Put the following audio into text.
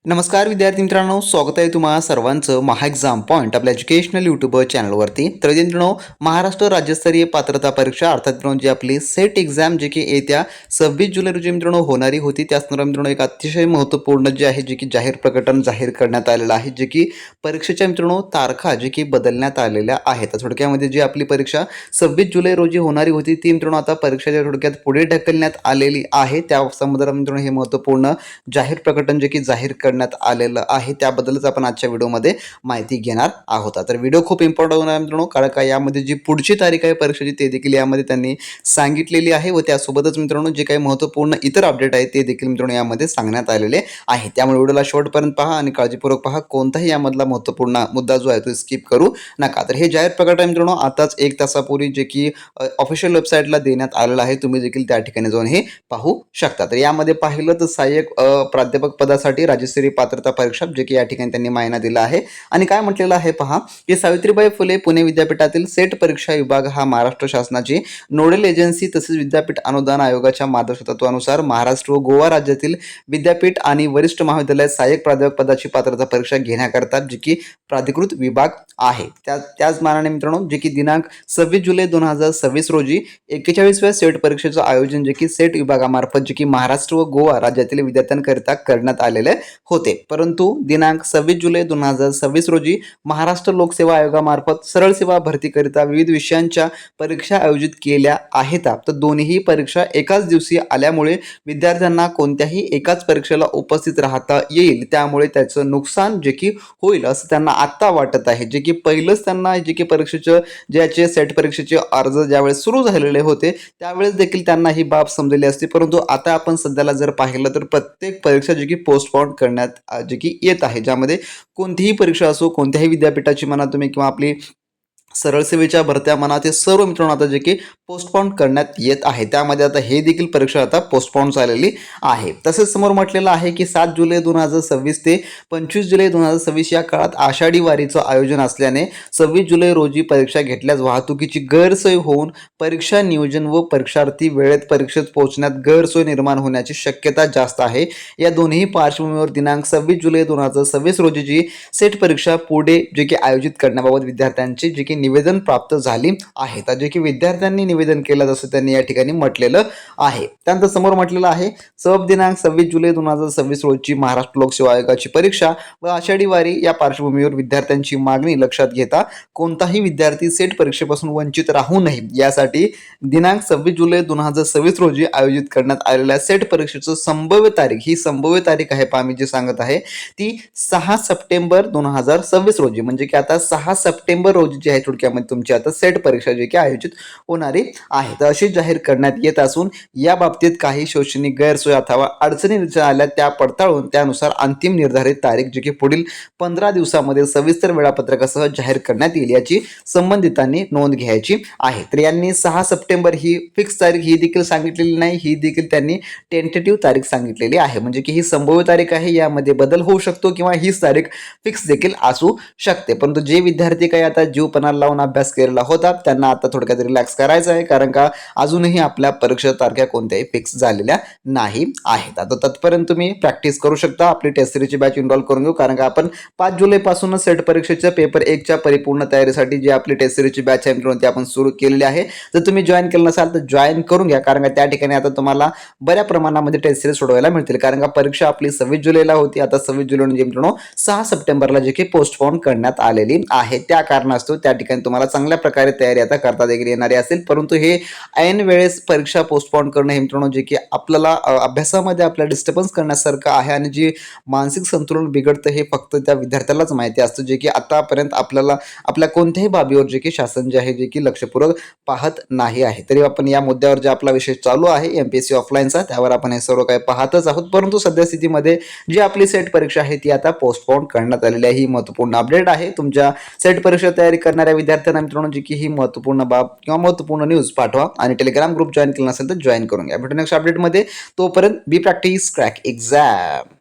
नमस्कार विद्यार्थी मित्रांनो, स्वागत आहे तुम्हा सर्वांचं महा एक्झाम पॉईंट आपल्या एज्युकेशनल यूट्यूब चॅनलवरती. तर मित्रांनो, महाराष्ट्र राज्यस्तरीय पात्रता परीक्षा अर्थात मित्रांनो जी आपली सेट एक्झाम जी की येत्या 26 जुलै रोजी मित्रांनो होणारी होती, त्याचबरोबर मित्रांनो एक अतिशय महत्त्वपूर्ण जे आहे जे की जाहीर प्रकटन जाहीर करण्यात आलेलं आहे, जे की परीक्षेच्या मित्रांनो तारखा जे की बदलण्यात आलेल्या आहेत. थोडक्यामध्ये जी आपली परीक्षा 26 जुलै रोजी होणारी होती ती मित्रांनो आता परीक्षेच्या थोडक्यात पुढे ढकलण्यात आलेली आहे. त्या संदर्भात मित्रांनो हे महत्त्वपूर्ण जाहीर प्रकटन जे की जाहीर करण्यात आलेलं आहे, त्याबद्दलच आपण आजच्या व्हिडिओमध्ये माहिती घेणार आहोत. तर व्हिडिओ खूप इम्पॉर्टंट होणार मित्रांनो, कारण का यामध्ये जी पुढची तारीख आहे परीक्षेची ते देखील यामध्ये त्यांनी सांगितलेली आहे व त्यासोबतच मित्रांनो जे काही महत्त्वपूर्ण इतर अपडेट आहे ते देखील मित्रांनो यामध्ये सांगण्यात आलेले आहे. त्यामुळे व्हिडिओला शेवटपर्यंत पहा आणि काळजीपूर्वक पहा. कोणताही यामधला महत्त्वपूर्ण मुद्दा जो आहे तो स्किप करू नका. तर हे जाहीर प्रकट आहे मित्रांनो आताच 1 तासापूर्वी जे की ऑफिशियल वेबसाईटला देण्यात आलेलं आहे. तुम्ही देखील त्या ठिकाणी जाऊन हे पाहू शकता. तर यामध्ये पाहिलं तर सहाय्यक प्राध्यापक पदासाठी राज्यस्तरीय पात्रता परीक्षा जे की या ठिकाणी त्यांनी मायना दिला आहे आणि काय म्हटलेलं आहे पहा, की सावित्रीबाई फुले पुणे विद्यापीठातील सेट परीक्षा विभाग हा महाराष्ट्र शासनाची नोडल एजन्सी तसेच विद्यापीठ अनुदान आयोगाच्या मार्गदर्शक महाराष्ट्र व गोवा राज्यातील विद्यापीठ आणि वरिष्ठ महाविद्यालयात सहाय्यक प्राध्यापक पदाची पात्रता परीक्षा घेण्याकरता जे की प्राधिकृत विभाग आहे. त्याच मानाने मित्रांनो जे की दिनांक 26 जुलै 2026 रोजी 41व्या सेट परीक्षेचं आयोजन जे की सेट विभागामार्फत जे की महाराष्ट्र व गोवा राज्यातील विद्यार्थ्यांकरिता करण्यात आलेले होते. परंतु दिनांक 26 जुलै 2026 रोजी महाराष्ट्र लोकसेवा आयोगामार्फत सरळ सेवा भरतीकरिता विविध विषयांच्या परीक्षा आयोजित केल्या आहेत. तर दोन्ही परीक्षा एकाच दिवशी आल्यामुळे विद्यार्थ्यांना कोणत्याही एकाच परीक्षेला उपस्थित राहता येईल, त्यामुळे त्याचं नुकसान जे की होईल असं त्यांना आत्ता वाटत आहे. जे की पहिलंच त्यांना जे की परीक्षेचं ज्याचे सेट परीक्षेचे अर्ज ज्यावेळेस सुरू झालेले होते त्यावेळेस देखील त्यांना ही बाब समजली असती, परंतु आता आपण सध्याला जर पाहिलं तर प्रत्येक परीक्षा जी की पोस्टपोन करण्यात जे की येत आहे, ज्यामध्ये कोणतीही परीक्षा असो, कोणत्याही विद्यापीठाची म्हणा तुम्ही किंवा आपली सरळ सेवेच्या भरत्या म्हणा, ते सर्व मित्रांनो आता जे की पोस्टपोन करण्यात येत आहे. त्यामध्ये आता हे देखील परीक्षा आता पोस्टपोन झालेली आहे. तसेच समोर म्हटलेलं आहे की 7 जुलै 2026 ते 25 जुलै 2026 या काळात आषाढी वारीचं आयोजन असल्याने 26 जुलै रोजी परीक्षा घेतल्यास वाहतुकीची गैरसोय होऊन परीक्षा नियोजन व परीक्षार्थी वेळेत परीक्षेत पोहोचण्यात गैरसोय निर्माण होण्याची शक्यता जास्त आहे. या दोन्ही पार्श्वभूमीवर दिनांक 26 जुलै 2026 रोजीची सेट परीक्षा पुढे जे की आयोजित करण्याबाबत विद्यार्थ्यांची जे की निवेदन प्राप्त झाली आहे. तर जे की विद्यार्थ्यांनी निवेदन केलं जसं त्यांनी या ठिकाणी म्हटलेलं आहे. त्यानंतर समोर म्हटलेलं आहे सबब दिनांक 26 जुलै 2026 रोजी महाराष्ट्र लोकसेवा आयोगाची परीक्षा व आषाढी वारी या पार्श्वभूमीवर विद्यार्थ्यांची मागणी लक्षात घेता कोणताही विद्यार्थी सेट परीक्षेपासून वंचित राहू नये यासाठी दिनांक 26 जुलै 2026 रोजी आयोजित करण्यात आलेल्या सेट परीक्षेचं संभाव्य तारीख, ही संभाव्य तारीख आहे पहा मी जे सांगत आहे ती 6 सप्टेंबर 2026 रोजी, म्हणजे की आता 6 सप्टेंबर रोजी जी आहे थोडक्यामध्ये तुमची आता सेट परीक्षा जी की आयोजित होणारी आहे. तर अशी जाहीर करण्यात येत असून या बाबतीत काही शैक्षणिक गैरसोय अथवा अडचणी आल्या त्या पडताळून त्यानुसार अंतिम निर्धारित तारीख जी की पुढील 15 दिवसामध्ये सविस्तर वेळापत्रकासह जाहीर करण्यात येईल याची संबंधितांनी नोंद घ्यायची आहे. तर यांनी 6 सप्टेंबर ही फिक्स तारीख ही देखील सांगितलेली नाही, ही देखील त्यांनी टेंटेटिव्ह तारीख सांगितलेली आहे, म्हणजे की ही संभाव्य तारीख आहे, यामध्ये बदल होऊ शकतो किंवा हीच तारीख फिक्स देखील असू शकते. परंतु जे विद्यार्थी काही आता जीव लावून अभ्यास केलेला होता त्यांना आता थोडक्यात रिलॅक्स करायचं आहे, कारण का अजूनही आपल्या परीक्षा तारखा कोणत्याही फिक्स झालेल्या नाही आहेत. आता तत्पर्यंत तुम्ही प्रॅक्टिस करू शकता. आपली टेस्ट सिरीजची बॅच इनरोल करून घेऊ, कारण का आपण 5 जुलै पासूनच सेट परीक्षेच्या पेपर 1 च्या परिपूर्ण तयारीसाठी जी आपली टेस्ट सिरीजची बॅच आहे मित्रांनो ती आपण सुरू केलेली आहे. जर तुम्ही जॉईन केलं नसाल तर जॉईन करून घ्या, कारण का त्या ठिकाणी आता तुम्हाला बऱ्या प्रमाणामध्ये टेस्ट सिरीज सोडवायला मिळतील, कारण का परीक्षा आपली 26 जुलैला होती, आता 26 जुलै म्हणजे मित्रांनो 6 सप्टेंबरला जे की पोस्टपोन करण्यात आलेली आहे. त्या कारणास्तव त्या ठिकाणी तुम्हाला चांगल्या प्रकारे तयारी आता करता देखील येणारी असेल, परंतु हे ऐन वेळेस परीक्षा पोस्टपोन करणं हे मित्रांनो जे की आपल्याला अभ्यासामध्ये आपल्या डिस्टर्बन्स करण्यासारखं आहे आणि जी मानसिक संतुलन बिघडतं हे फक्त त्या विद्यार्थ्यालाच माहिती असतं, जे की आतापर्यंत आपल्याला आपल्या कोणत्याही बाबीवर जे की शासन जे आहे जे की लक्षपूर्वक पाहत नाही आहे. तरी आपण या मुद्द्यावर जे आपला विषय चालू आहे MPSC ऑफलाईनचा त्यावर आपण हे सर्व काही पाहतच आहोत, परंतु सध्या स्थितीमध्ये जी आपली सेट परीक्षा आहे ती आता पोस्टपोन करण्यात आलेली आहे. ही महत्त्वपूर्ण अपडेट आहे तुमच्या सेट परीक्षा तयारी करणाऱ्या विद्यार्थ्यांना मित्रांनो, जी की ही महत्त्वपूर्ण बाब किंवा महत्त्वपूर्ण न्यूज पाठवा आणि टेलिग्राम ग्रुप जॉईन केला नसेल तर जॉईन करून घ्या. भेटू नेक्स्ट अपडेटमध्ये. तोपर्यंत बी प्रॅक्टिस क्रॅक एक्झाम.